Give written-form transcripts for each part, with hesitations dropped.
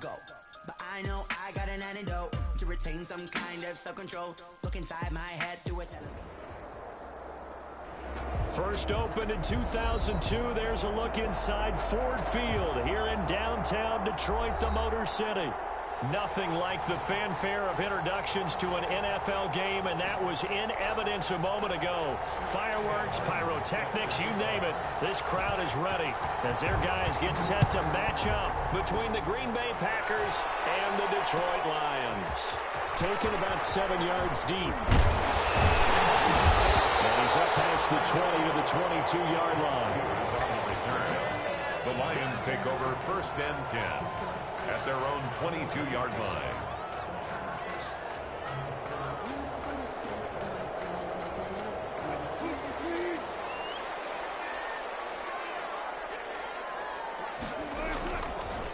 go. But I know I got an antidote to retain some kind of self-control. Look inside my head through a telescope. First opened in 2002, there's a look inside Ford Field here in downtown Detroit, the Motor City. Nothing like the fanfare of introductions to an NFL game, and that was in evidence a moment ago. Fireworks, pyrotechnics, you name it, this crowd is ready as their guys get set to match up between the Green Bay Packers and the Detroit Lions. Taken about 7 yards deep. And he's up past the 20 to the 22-yard line. The Lions take over 1st and 10 at their own 22-yard line.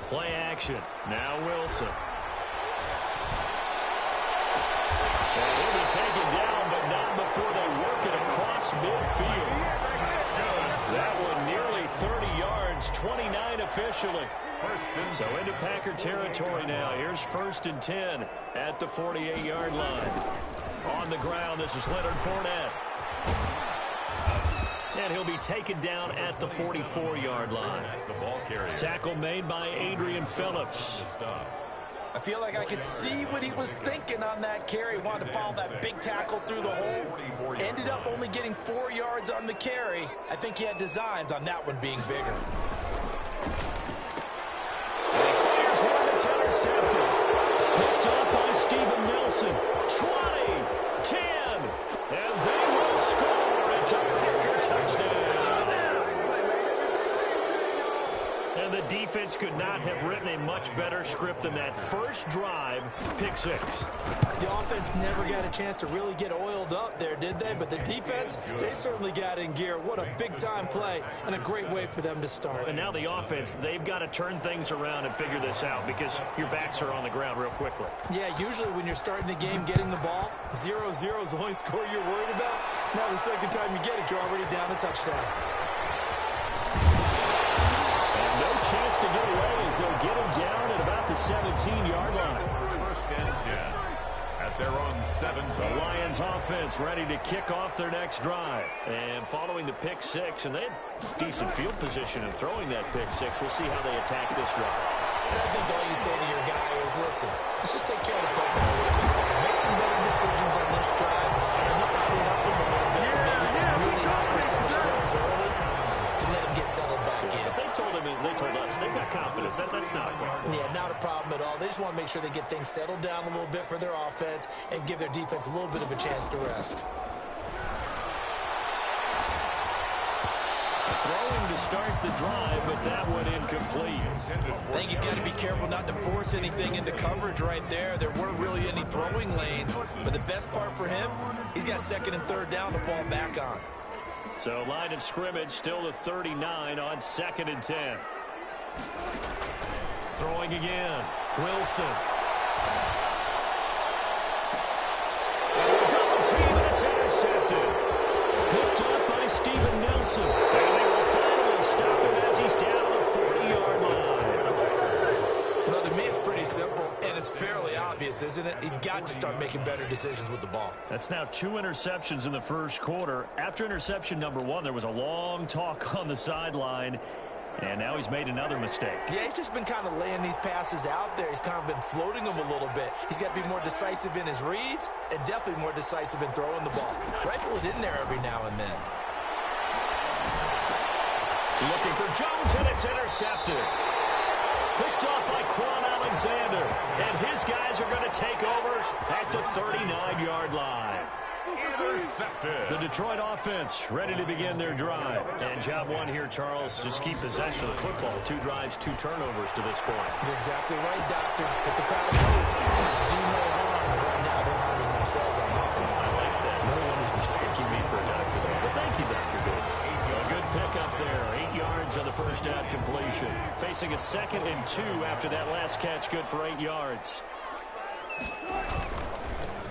Play action. Now Wilson. And he'll be taken down, but not before they work it across midfield. That one nearly 30 yards, 29 officially. So into Packer territory now. Here's 1st and 10 at the 48-yard line. On the ground, this is Leonard Fournette. And he'll be taken down at the 44-yard line. Tackle made by Adrian Phillips. I feel like I could see what he was thinking on that carry. Wanted to follow that big tackle through the hole. Ended up only getting 4 yards on the carry. I think he had designs on that one being bigger. Fires one that's intercepted. Picked up by Steven Nelson. 20, 10, and they will score. It's a Packer touchdown. And the defense could not have written a much better script than that. First drive, pick 6. The offense never got a chance to really get oiled up there, did they? But the defense, they certainly got in gear. What a big-time play and a great way for them to start. And now the offense, they've got to turn things around and figure this out because your backs are on the ground real quickly. Yeah, usually when you're starting the game getting the ball, 0-0 is the only score you're worried about. Now the second time you get it, you're already down a touchdown. No chance to get away as they'll get him down at about the 17-yard line. 1st and 10 at their own 17. The Lions offense ready to kick off their next drive. And following the pick 6, and they had decent field position in throwing that pick 6. We'll see how they attack this drive. And I think all you say to your guy is, listen, let's just take care of the football a little bit better. Make some better decisions on this drive, and you'll probably help them a little bit with maybe some really high percentage throws early to let them get settled back in. But they told us they've got confidence. That's not a problem. Yeah, not a problem at all. They just want to make sure they get things settled down a little bit for their offense and give their defense a little bit of a chance to rest. Throwing to start the drive, but that one incomplete. I think he's got to be careful not to force anything into coverage right there. There weren't really any throwing lanes, but the best part for him, he's got 2nd and 3rd down to fall back on. So line of scrimmage still the 39 on 2nd and 10. Throwing again. Wilson. Double team, and it's intercepted. Picked up by Steven Nelson. And they will finally stop him as he's down the 40-yard line. Well, to me, it's pretty simple, and it's fairly obvious, isn't it? He's got to start making better decisions with the ball. That's now 2 interceptions in the first quarter. After interception number 1, there was a long talk on the sideline, and now he's made another mistake. Yeah, he's just been kind of laying these passes out there. He's kind of been floating them a little bit. He's got to be more decisive in his reads and definitely more decisive in throwing the ball. Rifle it in there every now and then. Looking for Jones, and it's intercepted. Picked off by Quan Alexander, and his guys are going to take over at the 39-yard line. Intercepted. The Detroit offense ready to begin their drive. And job 1 here, Charles, just keep possession of the football. 2 drives, 2 turnovers to this point. You're exactly right, Doctor. Hippocratic oath. First, do no harm. Right now, they're harming themselves on offense. I like that. No one is mistaking me for a doctor, though. But thank you, Dr. Davis. A good pickup there. 8 yards on the first down completion. Facing a 2nd and 2 after that last catch. Good for 8 yards.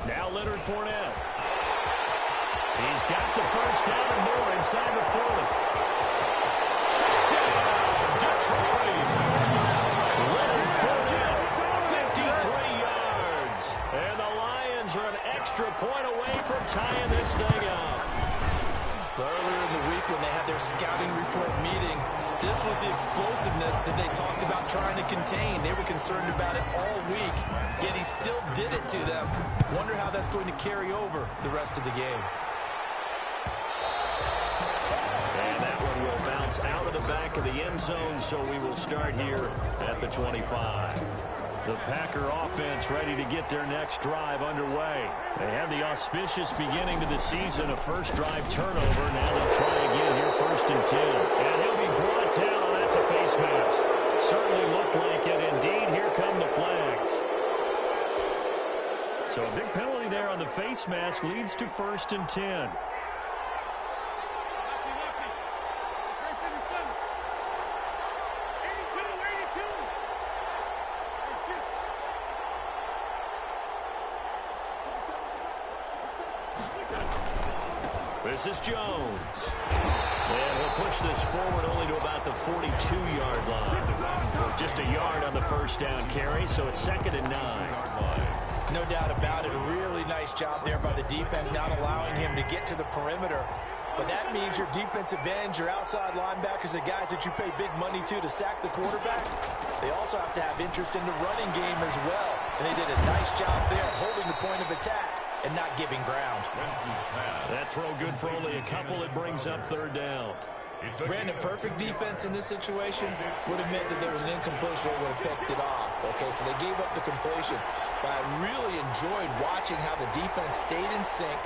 Now Leonard Fournette. He's got the first down and more inside the 40. Touchdown, Detroit! Leonard Fournette tying this thing up. Earlier in the week when they had their scouting report meeting, this was the explosiveness that they talked about trying to contain. They were concerned about it all week, yet he still did it to them. Wonder how that's going to carry over the rest of the game. And that one will bounce out of the back of the end zone, so we will start here at the 25. The Packer offense ready to get their next drive underway. They have the auspicious beginning to the season, a first drive turnover. Now they'll try again here, 1st and 10. And he'll be brought down. That's a face mask. Certainly looked like it. Indeed, here come the flags. So a big penalty there on the face mask leads to 1st and 10. This is Jones. And he'll push this forward only to about the 42-yard line. Just a yard on the first down carry, so it's 2nd and 9. No doubt about it. A really nice job there by the defense, not allowing him to get to the perimeter. But that means your defensive ends, your outside linebackers, the guys that you pay big money to sack the quarterback, they also have to have interest in the running game as well. And they did a nice job there holding the point of attack and not giving ground. That throw good for only a couple. It brings up 3rd down. Brandon, perfect defense in this situation would have meant that there was an incompletion. They would have picked it off. Okay, so they gave up the completion. But I really enjoyed watching how the defense stayed in sync,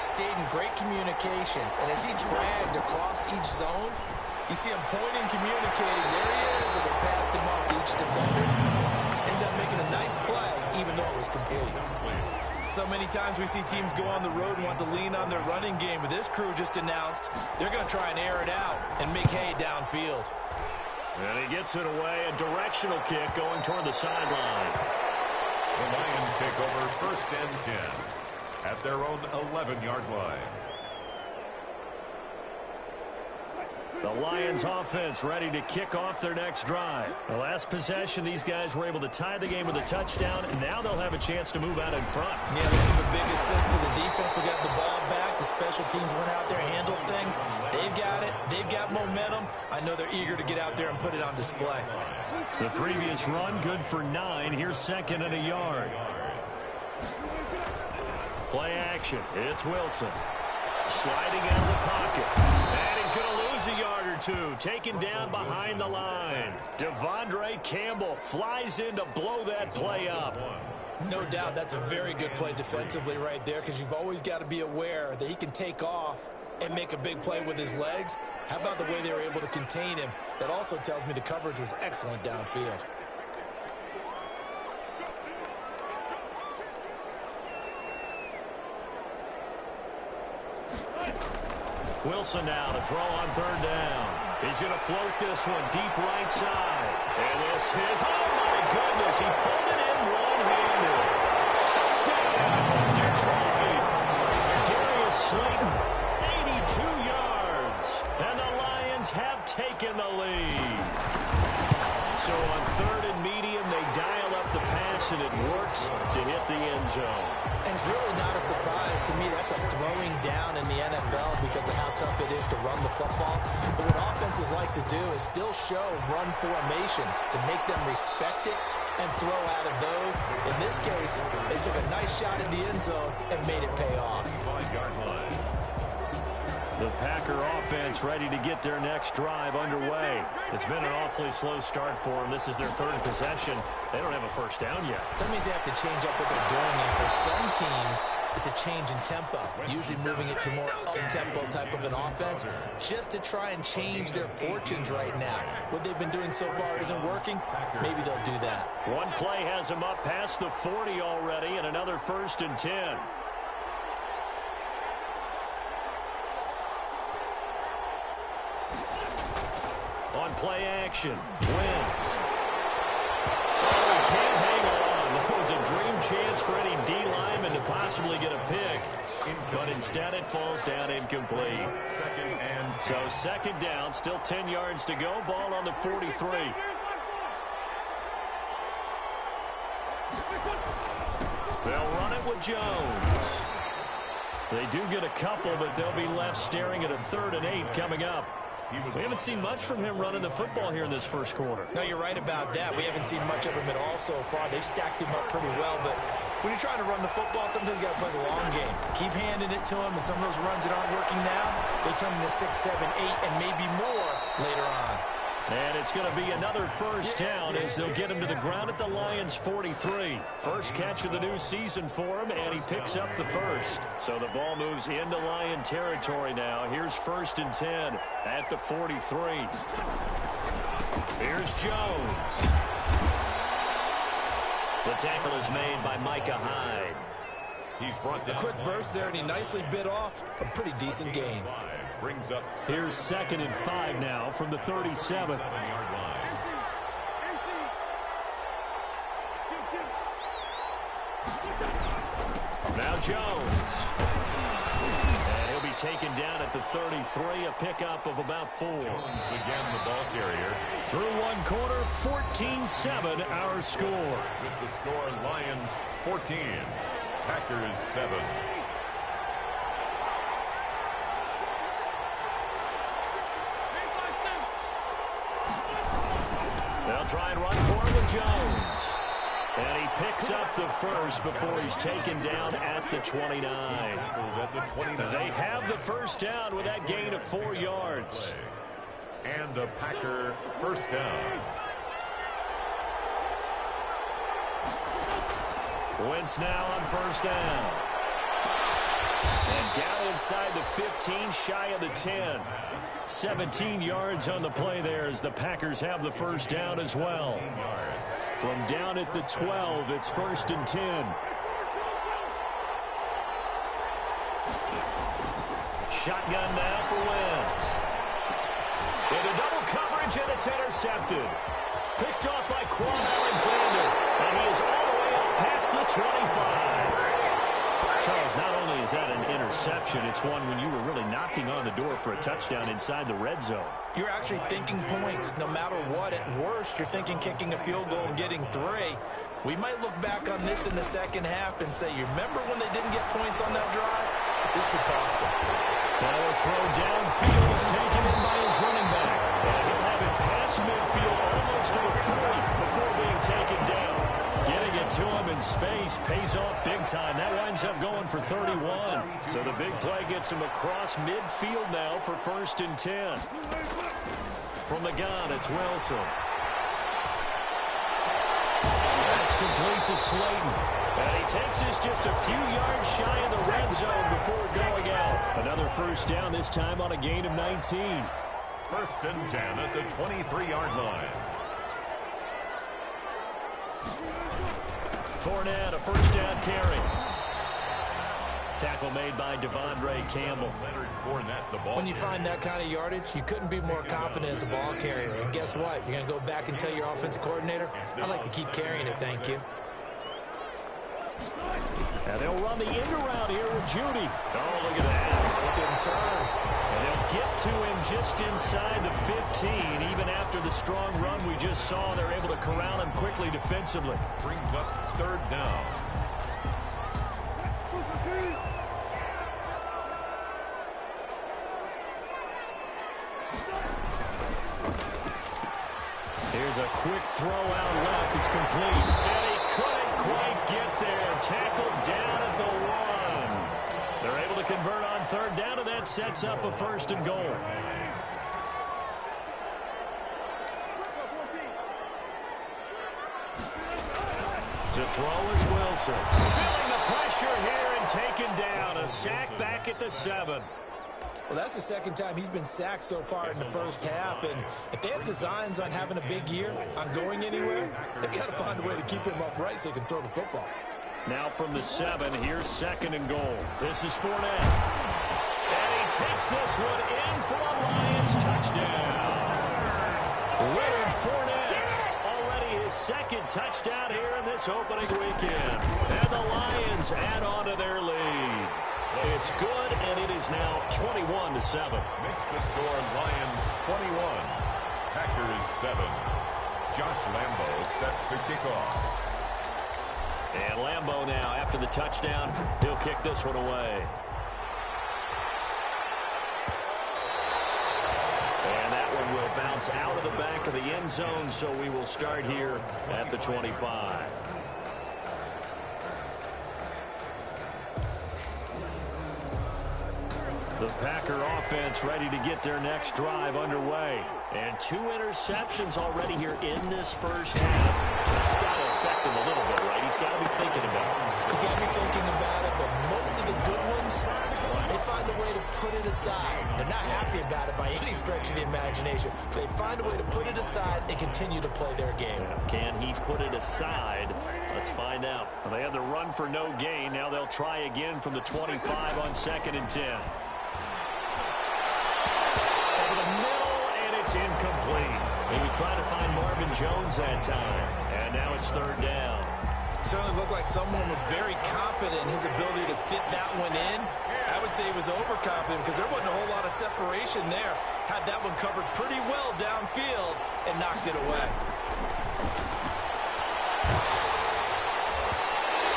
stayed in great communication. And as he dragged across each zone, you see him pointing, communicating. There he is, and they passed him off to each defender. Ended up making a nice play, even though it was complete. So many times we see teams go on the road and want to lean on their running game, but this crew just announced they're going to try and air it out and make hay downfield. And he gets it away, a directional kick going toward the sideline. The Lions take over 1st and 10 at their own 11-yard line. The Lions offense ready to kick off their next drive. The last possession, these guys were able to tie the game with a touchdown, and now they'll have a chance to move out in front. Yeah, this is the big assist to the defense. They got the ball back. The special teams went out there, handled things. They've got it. They've got momentum. I know they're eager to get out there and put it on display. The previous run, good for 9. Here's 2nd and a yard. Play action. It's Wilson. Sliding out of the pocket. And he's going to lose a yard or two. Taken down behind the line. Devondre Campbell flies in to blow that play up. No doubt that's a very good play defensively right there, because you've always got to be aware that he can take off and make a big play with his legs. How about the way they were able to contain him? That also tells me the coverage was excellent downfield. Wilson now to throw on 3rd down. He's going to float this one deep right side. And this is, oh my goodness, he pulled it in one-handed. Touchdown, Detroit. Darius Slayton, 82 yards. And the Lions have taken the lead. So on 3rd and medium, they dial up the pass, and it works to hit the end zone. And it's really not a surprise to me. That's a throwing down in the NFL because of how tough it is to run the football. But what offenses like to do is still show run formations to make them respect it and throw out of those. In this case, they took a nice shot at the end zone and made it pay off. 5-yard line. The Packer offense ready to get their next drive underway. It's been an awfully slow start for them. This is their 3rd possession. They don't have a first down yet. So that means they have to change up what they're doing, and for some teams, it's a change in tempo, usually moving it to more up-tempo type of an offense, just to try and change their fortunes right now. What they've been doing so far isn't working. Maybe they'll do that. One play has them up past the 40 already, and another 1st and 10. On play action, Wentz. Oh, he can't hang on. That was a dream chance for any D lineman to possibly get a pick. But instead it falls down incomplete. So 2nd down, still 10 yards to go. Ball on the 43. They'll run it with Jones. They do get a couple, but they'll be left staring at a 3rd and 8 coming up. We haven't seen much from him running the football here in this first quarter. No, you're right about that. We haven't seen much of him at all so far. They stacked him up pretty well, but when you're trying to run the football, sometimes you got to play the long game. Keep handing it to him, and some of those runs that aren't working now, they turn into 6, 7, 8, and maybe more later on. And it's going to be another first down as they'll get him to the ground at the Lions' 43. First catch of the new season for him, and he picks up the first. So the ball moves into Lion territory now. Here's 1st and 10 at the 43. Here's Jones. The tackle is made by Micah Hyde. He's brought down. A quick burst there, and he nicely bit off a pretty decent gain. Brings up Here's 2nd and 5 now from the 37. 7-yard line. Now Jones. And he'll be taken down at the 33, a pickup of about 4. Jones again, the ball carrier. Through one quarter, 14-7 our score. With the score, Lions 14, Packers 7. They'll try and run for it with Jones. And he picks up the first before he's taken down at the 29. They have the first down with that gain of 4 yards. And a Packer first down. Wentz now on first down. And down inside the 15, shy of the 10. 17 yards on the play there as the Packers have the first down as well. From down at the 12, it's 1st and 10. Shotgun now for Wentz. Into double coverage, and it's intercepted. Picked off by Quan Alexander, and he is all the way up past the 25. Charles, not only is that an interception, it's one when you were really knocking on the door for a touchdown inside the red zone. You're actually thinking points no matter what. At worst, you're thinking kicking a field goal and getting 3. We might look back on this in the second half and say, you remember when they didn't get points on that drive? This could cost them. Now a throw downfield is taken in by his running back. And he'll have it past midfield almost to the 40 before being taken down. Getting it to him in space pays off big time. That winds up going for 31. So the big play gets him across midfield now for 1st and 10. From the gun, it's Wilson. That's complete to Slayton. And he takes this just a few yards shy of the red zone before going out. Another first down, this time on a gain of 19. 1st and 10 at the 23-yard line. Fournette, a first down carry. Tackle made by Devondre Campbell. Leonard Fournette, the ball. When you find that kind of yardage, you couldn't be more confident as a ball carrier. And guess what? You're going to go back and tell your offensive coordinator, I'd like to keep carrying it, thank you. And they'll run the end around here with Judy. Oh, look at that. Look at him turn. And they'll get to him just inside the 15. Even after the strong run we just saw, they're able to corral him quickly defensively. Brings up 3rd down. Here's a quick throw out left. It's complete. And he couldn't quite get there. Tackled down at the 1. They're able to convert on 3rd down, and that sets up a 1st and goal. To throw is Wilson. Feeling the pressure here and taken down. A sack back at the 7. Well, that's the second time he's been sacked so far in the first half. And if they have designs on having a big year, on going anywhere, they've got to find a way to keep him upright so he can throw the football. Now from the 7, here's 2nd and goal. This is Fournette. And he takes this one in for a Lions touchdown. Leonard Fournette, already his 2nd touchdown here in this opening weekend. And the Lions add on to their lead. It's good, and it is now 21-7. Makes the score Lions 21, Packers 7. Josh Lambo sets to kick off. And Lambo now, after the touchdown, he'll kick this one away. bounce out of the back of the end zone, so we will start here at the 25. The Packer offense ready to get their next drive underway. And 2 interceptions already here in this first half. That's got to affect him a little bit, right? He's got to be thinking about it. He's got to be thinking about it, but most of the good ones, they find a way to put it aside. They're not happy about it by any stretch of the imagination. They find a way to put it aside and continue to play their game. Can he put it aside? Let's find out. Well, they had the run for no gain. Now they'll try again from the 25 on 2nd and 10. It's incomplete. He was trying to find Marvin Jones that time. And now it's 3rd down. Certainly looked like someone was very confident in his ability to fit that one in. I would say he was overconfident because there wasn't a whole lot of separation there. Had that one covered pretty well downfield and knocked it away.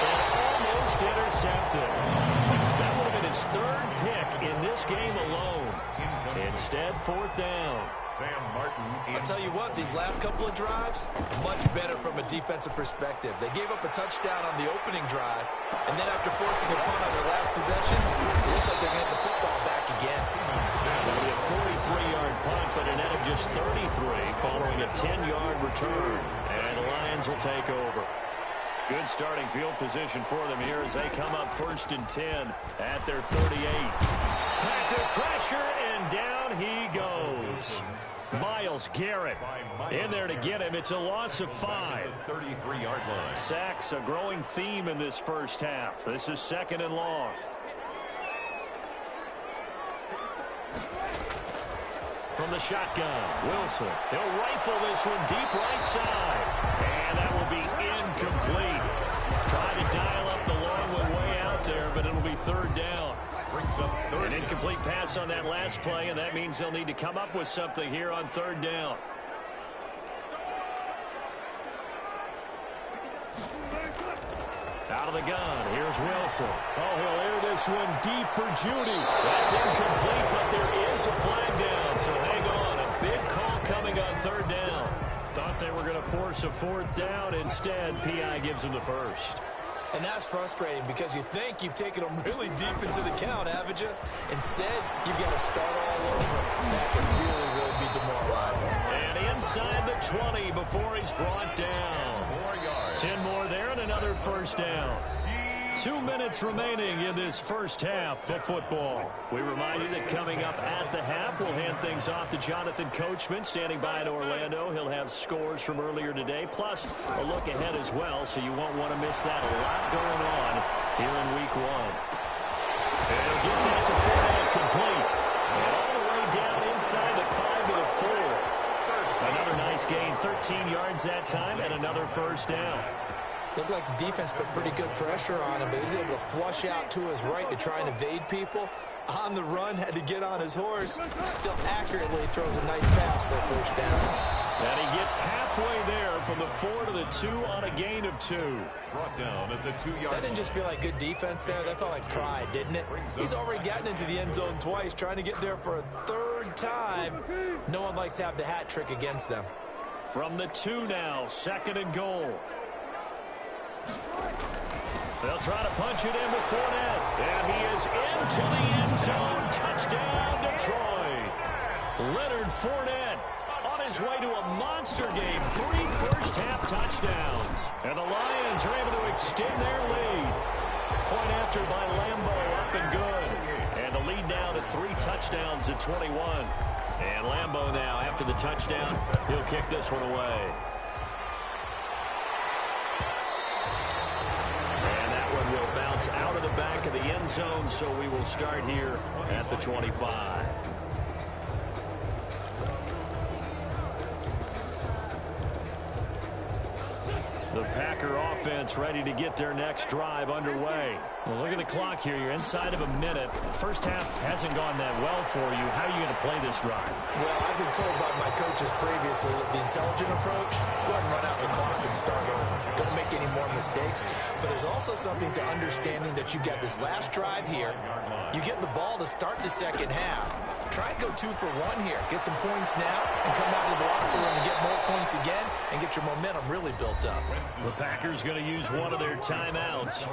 And almost intercepted. That would have been his 3rd pick in this game alone. Instead, 4th down. Sam Martin. I'll tell you what, these last couple of drives, much better from a defensive perspective. They gave up a touchdown on the opening drive, and then after forcing a punt on their last possession, it looks like they're going to get the football back again. That'll be a 43-yard punt, but a net of just 33 following a 10-yard return. And the Lions will take over. Good starting field position for them here as they come up 1st and 10 at their 38. Packer pressure, and down he goes. Myles Garrett in there to get him. It's a loss of 5. 33-yard line. Sacks, a growing theme in this first half. This is 2nd and long. From the shotgun, Wilson. He'll rifle this one deep right side. And that will be incomplete. Trying to dial up the long one way out there, but it'll be 3rd down. Brings up 3rd. An incomplete pass on that last play, and that means they'll need to come up with something here on 3rd down. Out of the gun, here's Wilson. Oh, he'll air this one deep for Judy. That's incomplete, but there is a flag down, so hang on. A big call coming on 3rd down. Thought they were going to force a 4th down. Instead, P.I. gives them the 1st. And that's frustrating because you think you've taken them really deep into the count, haven't you? Instead, you've got to start all over. That could really be demoralizing. And inside the 20 before he's brought down. 4 yards. 10 more there and another 1st down. 2 minutes remaining in this first half of football. We remind you that coming up at the half, we'll hand things off to Jonathan Coachman, standing by in Orlando. He'll have scores from earlier today, plus a look ahead as well, so you won't want to miss that. A lot going on here in Week 1. And he'll get that to Fournette complete. And all the way down inside the 5 to the 4. Another nice gain, 13 yards that time, and another 1st down. Looked like the defense put pretty good pressure on him, but he's able to flush out to his right to try and evade people. On the run, had to get on his horse. Still accurately throws a nice pass for a 1st down. And he gets halfway there from the 4 to the 2 on a gain of 2. Brought down at the 2-yard That didn't just feel like good defense there. That felt like pride, didn't it? He's already gotten into the end zone twice, trying to get there for a 3rd time. No one likes to have the hat trick against them. From the 2 now, 2nd and goal. They'll try to punch it in with Fournette. And he is into the end zone. Touchdown, Detroit. Leonard Fournette on his way to a monster game. 3 first-half touchdowns. And the Lions are able to extend their lead. Point after by Lambeau, up and good. And the lead now to 3 touchdowns at 21. And Lambeau now, after the touchdown, he'll kick this one away. Out of the back of the end zone, so we will start here at the 25. The Packer offense ready to get their next drive underway. Well, look at the clock here. You're inside of a minute. First half hasn't gone that well for you. How are you going to play this drive? Well, I've been told by my coaches previously that the intelligent approach, go ahead and run out the clock and start over. Don't make any more mistakes. But there's also something to understanding that you've got this last drive here. You get the ball to start the second half. Try and go 2 for 1 here. Get some points now and come out of the locker room and get more points again and get your momentum really built up. The Packers going to use one of their timeouts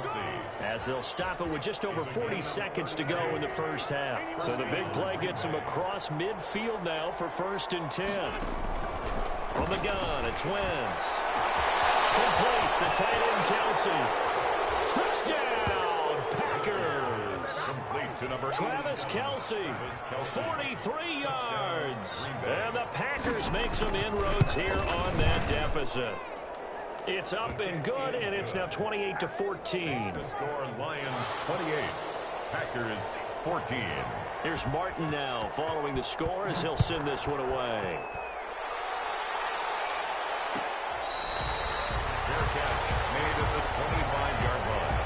as they'll stop it with just over 40 seconds to go in the first half. So the big play gets them across midfield now for 1st and 10. From the gun, it's Wentz. Complete, the tight end Kelce. Touchdown, Packers. Complete to number Travis Kelce, 43 yards. And the Packers make some inroads here on that deficit. It's up and good, and it's now 28-14. The score, Lions 28, Packers 14. Here's Martin now following the score as he'll send this one away. Fair catch made at the 25-yard line.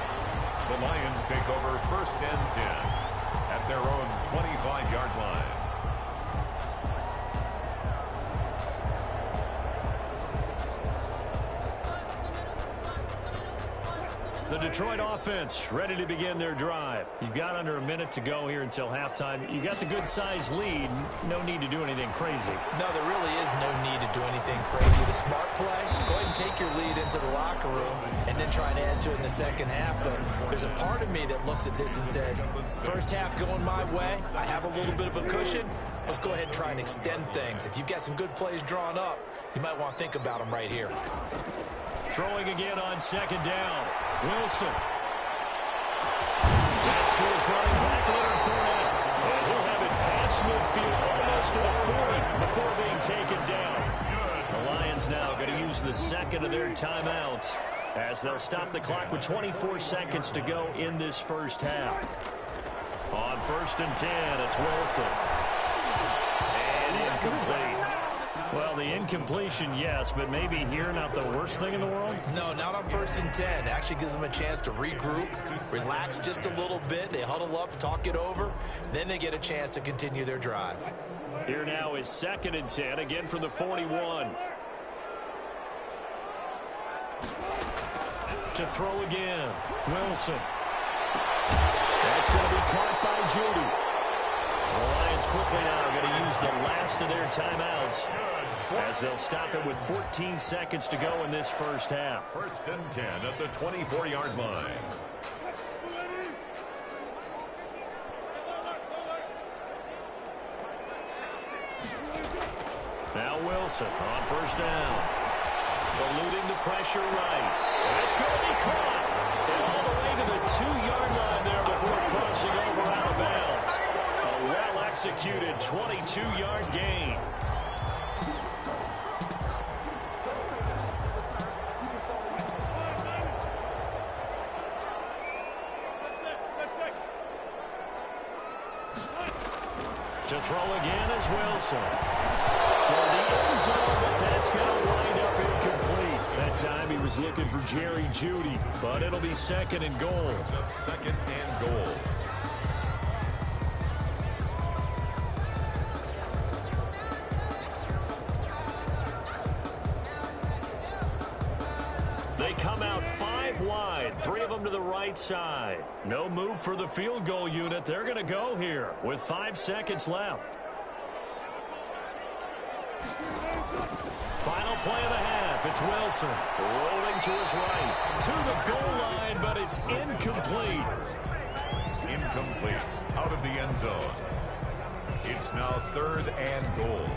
The Lions take over 1st and 10 at their own 25-yard line. The Detroit offense ready to begin their drive. You've got under a minute to go here until halftime. You got the good-sized lead. No need to do anything crazy. No, there really is no need to do anything crazy. The smart play, go ahead and take your lead into the locker room and then try and add to it in the second half. But there's a part of me that looks at this and says, first half going my way, I have a little bit of a cushion. Let's go ahead and try and extend things. If you've got some good plays drawn up, you might want to think about them right here. Throwing again on 2nd down. Wilson. That's to his running back, Leonard Fournette. And he'll have it past midfield, almost to the 40 before being taken down. The Lions now going to use the second of their timeouts as they'll stop the clock with 24 seconds to go in this first half. On 1st and 10, it's Wilson. And incomplete. Well, the incompletion, yes, but maybe here not the worst thing in the world? No, not on 1st and 10. Actually gives them a chance to regroup, relax just a little bit. They huddle up, talk it over. Then they get a chance to continue their drive. Here now is 2nd and 10, again from the 41. To throw again, Wilson. That's going to be caught by Judy. The Lions quickly now going to use the last of their timeouts as they'll stop it with 14 seconds to go in this first half. 1st and 10 at the 24-yard line. Now Wilson on 1st down. Eluding the pressure right. That's going to be caught. And all the way to the 2-yard line there before crossing over out of bounds. A well-executed 22-yard gain. To throw again is Wilson. Toward the end zone, but that's going to wind up incomplete. That time he was looking for Jerry Jeudy, but it'll be 2nd and goal. 2nd and goal. They come out 5 wide, 3 of them to the right side. No move for the field goal unit. They're going to go here with 5 seconds left. Final play of the half. It's Wilson rolling to his right. To the goal line, but it's incomplete. Incomplete. Out of the end zone. It's now 3rd and goal.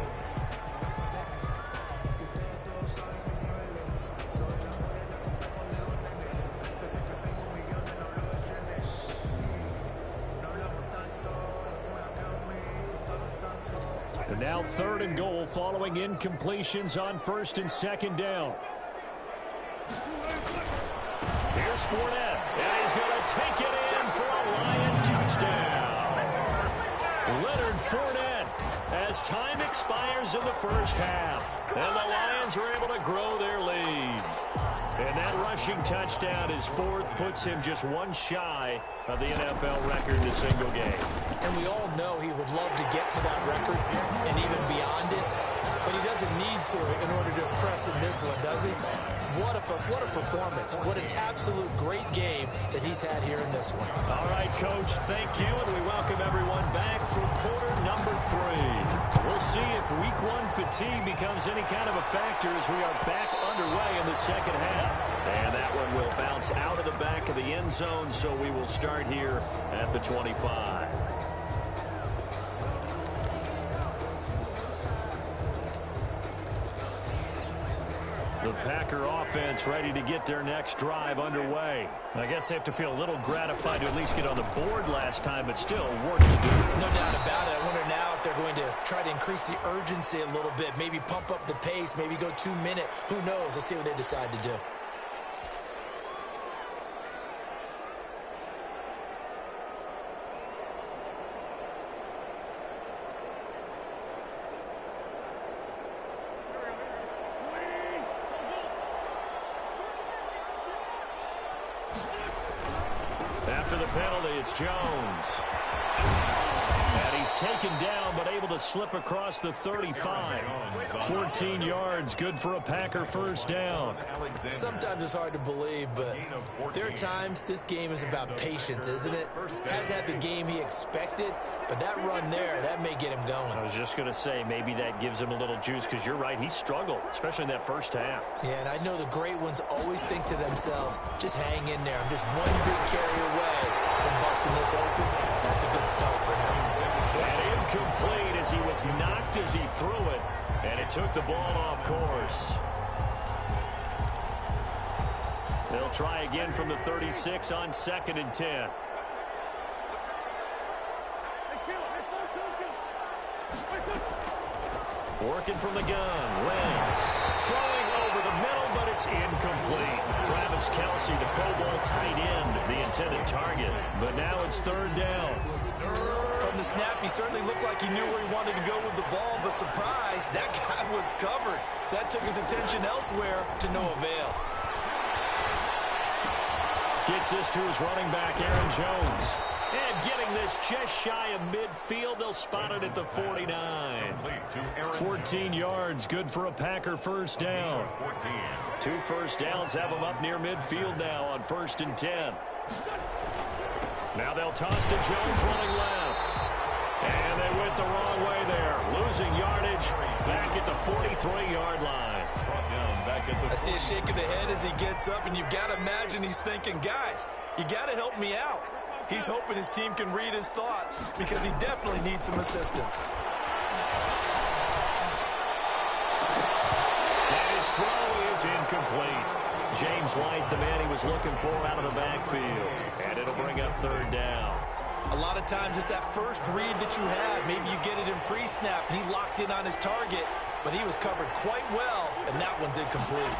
And now 3rd and goal following incompletions on 1st and 2nd down. Here's Fournette, and he's going to take it in for a Lion touchdown. Leonard Fournette as time expires in the first half. And the Lions are able to grow their lead. And that rushing touchdown is 4th, puts him just 1 shy of the NFL record in a single game. And we all know he would love to get to that record and even beyond it, but he doesn't need to in order to impress in this one, does he? what a performance. What an absolute great game that he's had here in this one. All right, Coach, thank you, and we welcome everyone back for quarter number 3. We'll see if week 1 fatigue becomes any kind of a factor as we are back underway in the second half. And that one will bounce out of the back of the end zone, so we will start here at the 25. The Packer offense ready to get their next drive underway. I guess they have to feel a little gratified to at least get on the board last time, but still work to do. No doubt about it. I wonder now if they're going to try to increase the urgency a little bit, maybe pump up the pace, maybe go 2-minute. Who knows? Let's see what they decide to do. After the penalty, it's Jones. And he's taken down, but able to slip across the 35. 14 yards, good for a Packer first down. Sometimes it's hard to believe, but there are times this game is about patience, isn't it? Has had the game he expected, but that run there, that may get him going. I was just going to say, maybe that gives him a little juice, because you're right, he struggled, especially in that first half. Yeah, and I know the great ones always think to themselves, just hang in there. I'm just one good carry away from busting this open. That's a good start for him. And incomplete as he was knocked as he threw it, and it took the ball off course. They'll try again from the 36 on 2nd and 10. Working from the gun, Wentz throwing over the middle, but it's incomplete. Travis Kelce, the Pro Bowl tight end, the intended target, but now it's 3rd down. From the snap, he certainly looked like he knew where he wanted to go with the ball, but surprise, that guy was covered. So that took his attention elsewhere to no avail. Gets this to his running back, Aaron Jones. And getting this just shy of midfield, they'll spot it at the 49. 14 yards, good for a Packer first down. 2 first downs have them up near midfield now on 1st and 10. Now they'll toss to Jones running left. And they went the wrong way there. Losing yardage back at the 43-yard line. I see a shake of the head as he gets up, and you've got to imagine he's thinking, guys, you got to help me out. He's hoping his team can read his thoughts because he definitely needs some assistance. And his throw is incomplete. James White, the man he was looking for out of the backfield. And it'll bring up 3rd down. A lot of times it's that first read that you have. Maybe you get it in pre-snap, and he locked in on his target, but he was covered quite well, and that one's incomplete.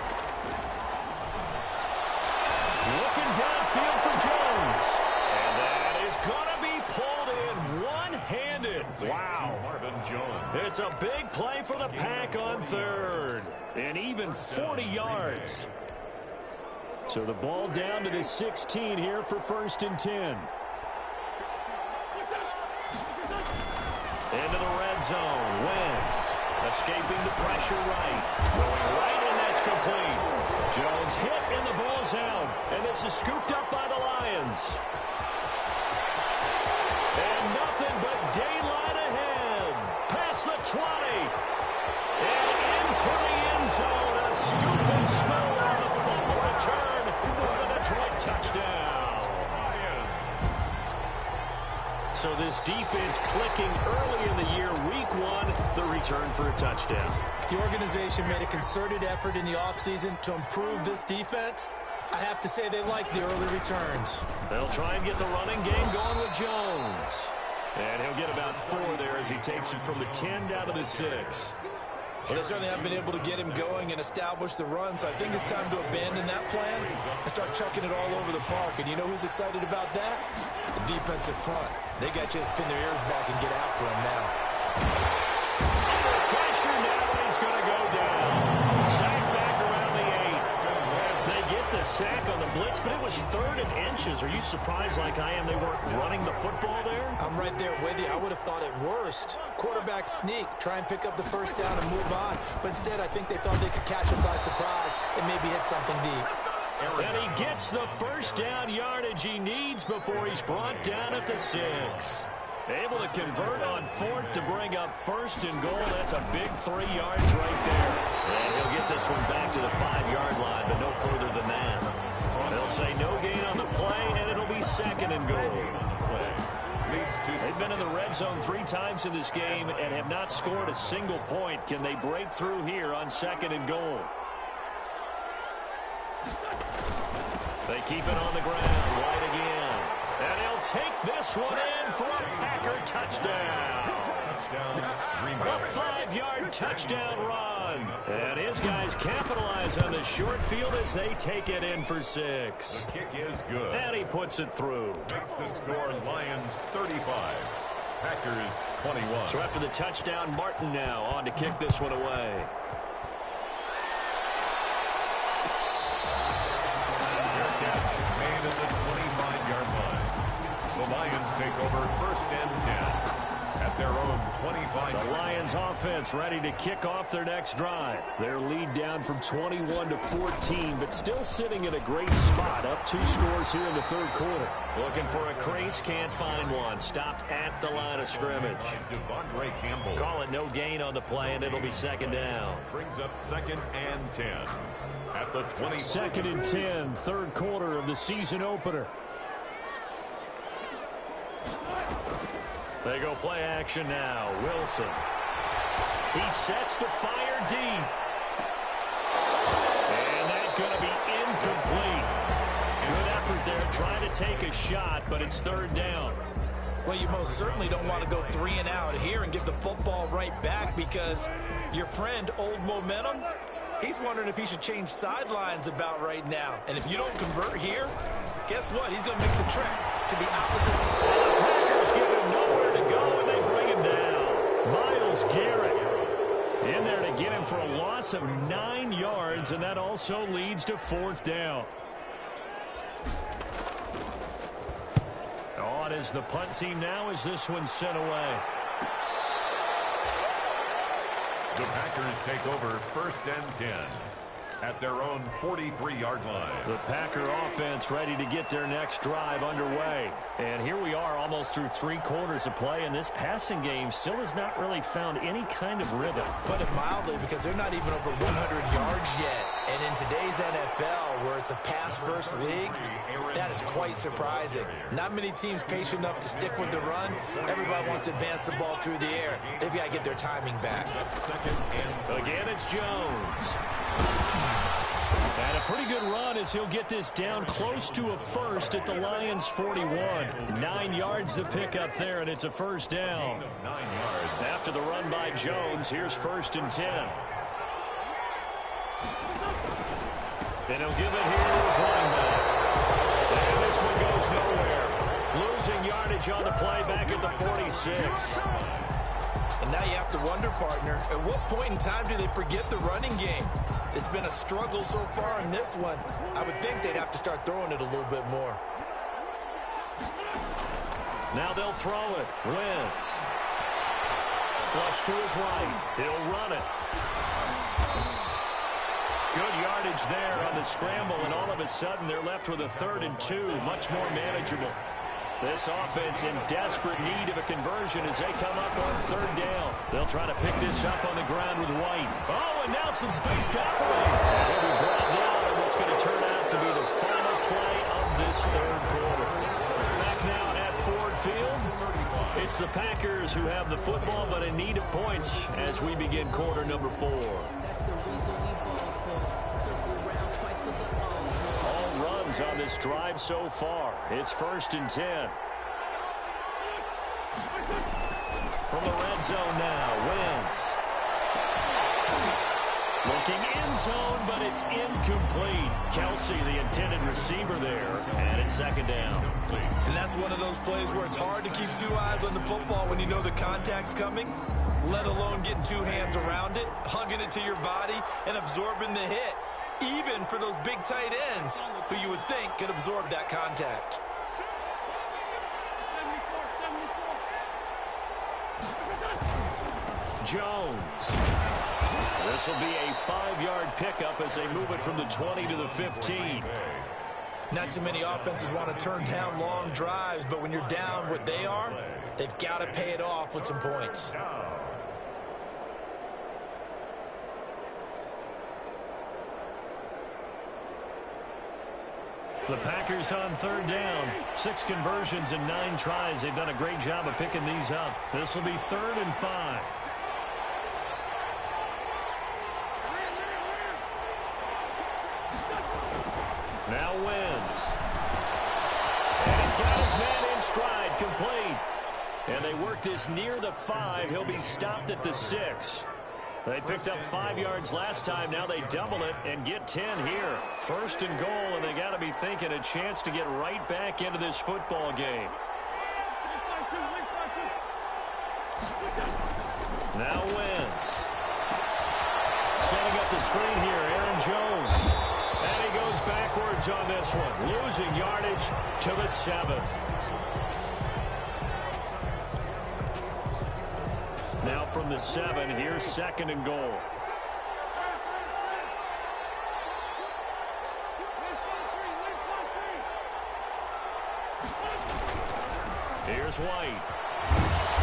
Looking downfield for Jones. And that is going to be pulled in one-handed. Wow. It's a big play for the Pack on 3rd. And even 40 yards. So the ball down to the 16 here for 1st and 10. Into the red zone. Wentz escaping the pressure right. Throwing right, and that's complete. Jones hit, and the ball's out. And this is scooped up by the Lions. And nothing but daylight ahead. Past the 20. And into the end zone. A scoop and score on the fumble return for the Detroit touchdown. So this defense clicking early in the year. Week 1, the return for a touchdown. The organization made a concerted effort in the offseason to improve this defense. I have to say they like the early returns. They'll try and get the running game going with Jones. And he'll get about 4 there as he takes it from the 10 down to the 6. Well, they certainly have been able to get him going and establish the run, so I think it's time to abandon that plan and start chucking it all over the park. And you know who's excited about that? The defensive front. They got to just pin their ears back and get after him now. Under pressure now, and he's going to go down. Sack back around the 8. They get the a sack on the blitz, but it was 3rd and inches. Are you surprised like I am they weren't running the football there? I'm right there with you. I would have thought at worst, quarterback sneak, try and pick up the first down and move on. But instead, I think they thought they could catch him by surprise and maybe hit something deep. And he gets the first down yardage he needs before he's brought down at the 6. Able to convert on 4th to bring up 1st and goal. That's a big 3 yards right there. And he'll get this one back to the 5-yard line, but no further than that. They'll say no gain on the play, and it'll be 2nd and goal. They've been in the red zone 3 times in this game and have not scored a single point. Can they break through here on 2nd and goal? They keep it on the ground. White again. And he'll take this one in for a Packer touchdown. A 5-yard touchdown run. And his guys capitalize on the short field as they take it in for 6. The kick is good. And he puts it through. Makes the score Lions 35. Packers 21. So after the touchdown, Martin now on to kick this one away. Made at the 25-yard line. The Lions take over 1st and 10 at their own 25. The Lions offense ready to kick off their next drive. Their lead down from 21 to 14, but still sitting in a great spot. Up 2 scores here in the 3rd quarter. Looking for a crease, can't find one. Stopped at the line of scrimmage. Devondre Campbell. Call it no gain on the play, and it'll be 2nd down. Brings up 2nd and 10 at the 20. 2nd and 10, 3rd quarter of the season opener. They go play action now. Wilson. He sets to fire deep. And that's going to be incomplete. Good effort there trying to take a shot, but it's 3rd down. Well, you most certainly don't want to go 3 and out here and give the football right back because your friend, Old Momentum, he's wondering if he should change sidelines about right now. And if you don't convert here, guess what? He's going to make the trek to the opposite side. The Packers give him nowhere to go, and they bring him down. Myles Garrett in there to get him for a loss of 9 yards, and that also leads to 4th down. On is the punt team now as this one's sent away. The Packers take over 1st and 10 at their own 43-yard line. The Packer offense ready to get their next drive underway. And here we are almost through 3 quarters of play, and this passing game still has not really found any kind of rhythm. Put it mildly, because they're not even over 100 yards yet. And in today's NFL, where it's a pass-first league, that is quite surprising. Not many teams patient enough to stick with the run. Everybody wants to advance the ball through the air. They've got to get their timing back. Again, it's Jones. And a pretty good run as he'll get this down close to a 1st at the Lions 41. 9 yards to pick up there, and it's a 1st down. 9 yards. After the run by Jones, here's 1st and 10. And he'll give it here to his running back. And this one goes nowhere. Losing yardage on the play back at the 46. And now you have to wonder, partner, at what point in time do they forget the running game? It's been a struggle so far in this one. I would think they'd have to start throwing it a little bit more. Now they'll throw it. Wentz. Flush to his right. He'll run it. Good yardage there on the scramble, and all of a sudden they're left with a 3rd and 2. Much more manageable. This offense in desperate need of a conversion as they come up on 3rd down. They'll try to pick this up on the ground with White. Oh, and now some space to operate. He'll be brought down on what's going to turn out to be the final play of this 3rd quarter. Back now at Ford Field. It's the Packers who have the football, but in need of points as we begin quarter number 4. On this drive so far. It's 1st and 10. From the red zone now, Wentz. Looking end zone, but it's incomplete. Kelsey, the intended receiver there, and it's 2nd down. And that's one of those plays where it's hard to keep 2 eyes on the football when you know the contact's coming, let alone getting 2 hands around it, hugging it to your body, and absorbing the hit. even for those big tight ends who you would think could absorb that contact. Jones. This will be a 5-yard pickup as they move it from the 20 to the 15. Not too many offenses want to turn down long drives, but when you're down what they are, they've got to pay it off with some points. The Packers on 3rd down. 6 conversions and 9 tries. They've done a great job of picking these up. This will be 3rd and 5. Now Wentz. And he's got his man in stride, complete. And they work this near the 5. He'll be stopped at the 6. They picked up 5 yards last time. Now they double it and get 10 here. 1st and goal, and they got to be thinking a chance to get right back into this football game. Now Wentz. Setting up the screen here, Aaron Jones. And he goes backwards on this one, losing yardage to the 7. Now from the 7, here's 2nd and goal. Here's White.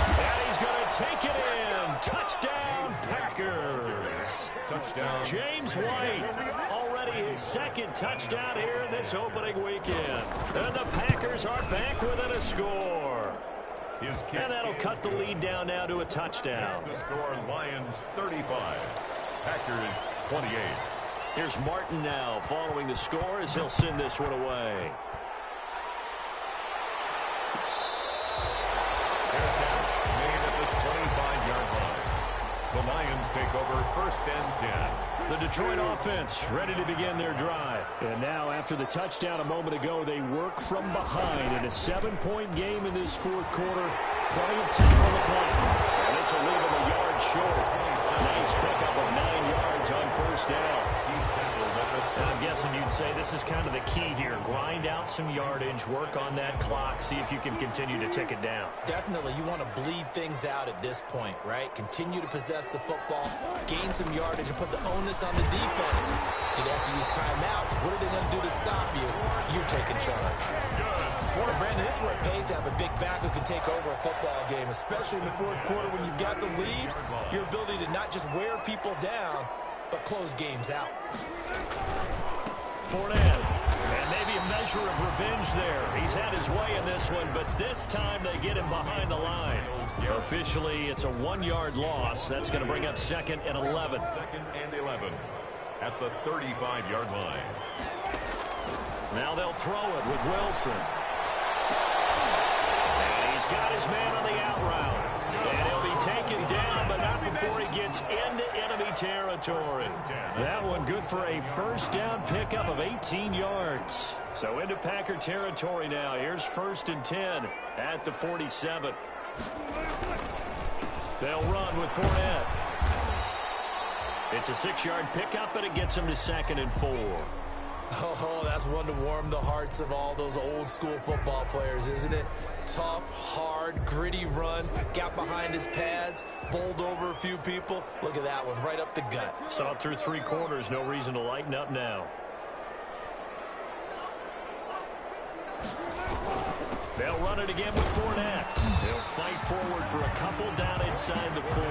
And he's going to take it in. Touchdown, Packers. Touchdown. James White, already his 2nd touchdown here in this opening weekend. And the Packers are back within a score. And that'll cut the lead down now to a touchdown. The score, Lions 35, Packers 28. Here's Martin now following the score as he'll send this one away. Fair catch made at the 25-yard line. The Lions take over 1st and 10. The Detroit offense ready to begin their drive. And now after the touchdown a moment ago, they work from behind in a 7-point game in this 4th quarter. Plenty of time on the clock. And this will leave them a yard short. Nice pickup of 9 yards on 1st down. And I'm guessing you'd say this is kind of the key here. Grind out some yardage, work on that clock, see if you can continue to tick it down. Definitely, you want to bleed things out at this point, right? Continue to possess the football, gain some yardage, and put the onus on the defense. Do they have to use timeouts? What are they going to do to stop you? You're taking charge. Well, Brandon, this is where it pays to have a big back who can take over a football game, especially in the 4th quarter when you've got the lead. Your ability to not just wear people down, but close games out. Fournette, and maybe a measure of revenge there. He's had his way in this one, but this time they get him behind the line. Officially, it's a 1-yard loss. That's going to bring up 2nd and 11. 2nd and 11 at the 35-yard line. Now they'll throw it with Wilson. And he's got his man on the out route. And he'll be taken down, but not before he gets into enemy territory. That one good for a 1st down pickup of 18 yards. So into Packer territory now. Here's 1st and 10 at the 47. They'll run with Fournette. It's a 6-yard pickup, but it gets him to 2nd and 4. Oh, that's one to warm the hearts of all those old-school football players, isn't it? Tough, hard, gritty run, got behind his pads, bowled over a few people. Look at that one, right up the gut. Saw it through 3 quarters, no reason to lighten up now. They'll run it again with Fournette. They'll fight forward for a couple down inside the 40.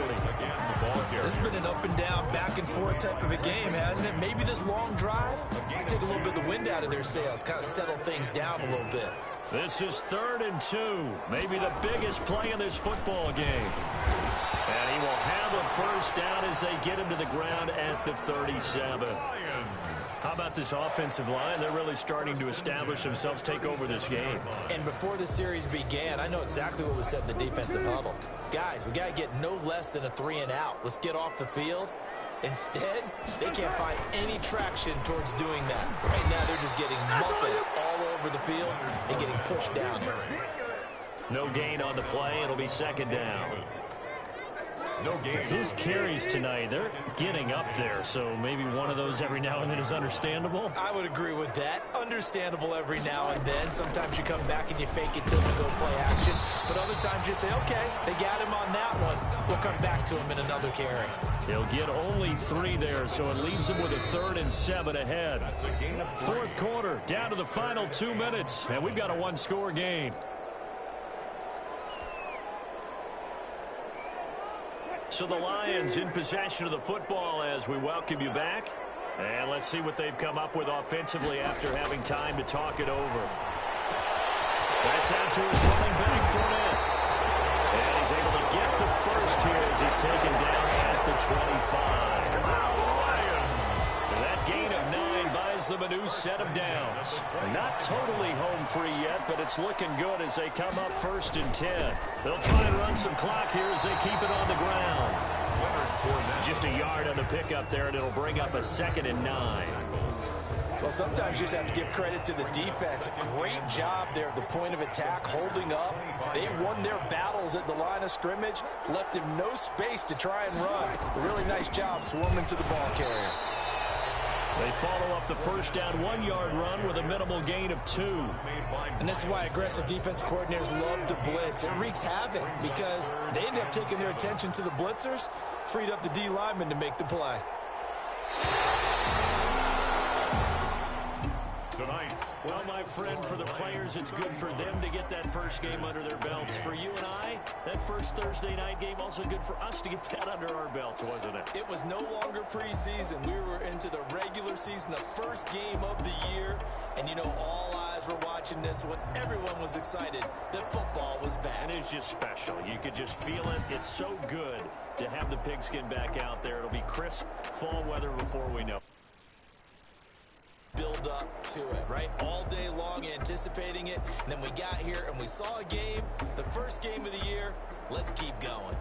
This has been an up-and-down, back-and-forth type of a game, hasn't it? Maybe this long drive take a little bit of the wind out of their sails, kind of settle things down a little bit. This is 3rd and 2, maybe the biggest play in this football game. And he will have a 1st down as they get him to the ground at the 37. How about this offensive line? They're really starting to establish themselves, take over this game. And before the series began, I know exactly what was said in the defensive huddle. Guys, we got to get no less than a 3-and-out. Let's get off the field. Instead, they can't find any traction towards doing that. Right now, they're just getting muscled all over the field and getting pushed down. No gain on the play. It'll be 2nd down. No game. His carries tonight, they're getting up there, so maybe one of those every now and then is understandable. I would agree with that. Understandable every now and then. Sometimes you come back and you fake it till you go play action. But other times you say, okay, they got him on that one. We'll come back to him in another carry. He'll get only 3 there, so it leaves him with a 3rd and 7 ahead. Fourth quarter, down to the final 2 minutes, and we've got a one-score game. So the Lions in possession of the football as we welcome you back. And let's see what they've come up with offensively after having time to talk it over. That's out to his running back, Fournette. And he's able to get the first here as he's taken down at the 25. And that gain of 9 buys them a new set of downs. Not totally home free yet, but it's looking good as they come up 1st and 10. They'll try and run some clock here as they keep it on the ground. Just a yard on the pickup there, and it'll bring up a 2nd and 9. Well, sometimes you just have to give credit to the defense. Great job there at the point of attack, holding up. They won their battles at the line of scrimmage, left him no space to try and run. A really nice job swarming to the ball carrier. They follow up the first down 1-yard run with a minimal gain of 2. And this is why aggressive defense coordinators love to blitz. It wreaks havoc because they end up taking their attention to the blitzers, freed up the D lineman to make the play. Well, my friend, for the players, it's good for them to get that first game under their belts. For you and I, that first Thursday night game, also good for us to get that under our belts, wasn't it? It was no longer preseason. We were into the regular season, the first game of the year. And, you know, all eyes were watching this when everyone was excited that football was back. And it's just special. You could just feel it. It's so good to have the pigskin back out there. It'll be crisp fall weather before we know. Build up to it, right? All day long anticipating it. And then we got here and we saw a game, the first game of the year. Let's keep going.